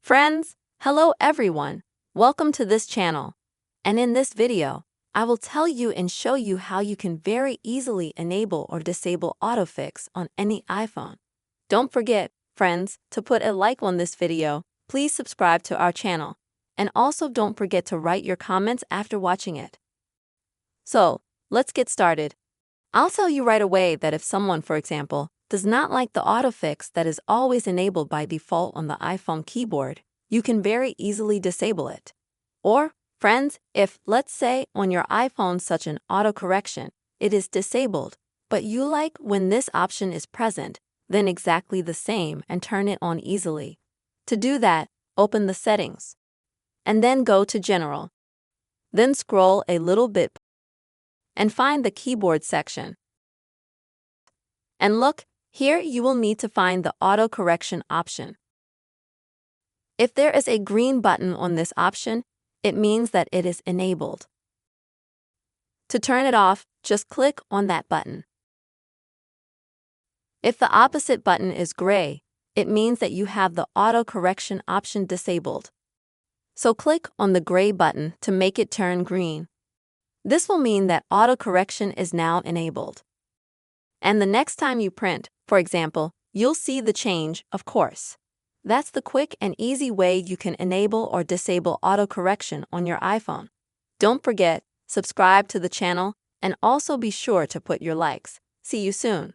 Friends, hello everyone. Welcome to this channel. And in this video, I will tell you and show you how you can very easily enable or disable autofix on any iPhone. Don't forget, friends, to put a like on this video. Please subscribe to our channel. And also don't forget to write your comments after watching it. So, let's get started. I'll tell you right away that if someone, for example, does not like the autofix that is always enabled by default on the iPhone keyboard, you can very easily disable it. Or, friends, if, let's say, on your iPhone such an autocorrection, it is disabled, but you like when this option is present, then exactly the same and turn it on easily. To do that, open the settings. And then go to General. Then scroll a little bit and find the keyboard section. And look, here you will need to find the auto correction option. If there is a green button on this option, it means that it is enabled. To turn it off, just click on that button. If the opposite button is gray, it means that you have the auto correction option disabled. So click on the gray button to make it turn green. This will mean that auto correction is now enabled. And the next time you print, for example, you'll see the change, of course. That's the quick and easy way you can enable or disable autocorrection on your iPhone. Don't forget, subscribe to the channel and also be sure to put your likes. See you soon.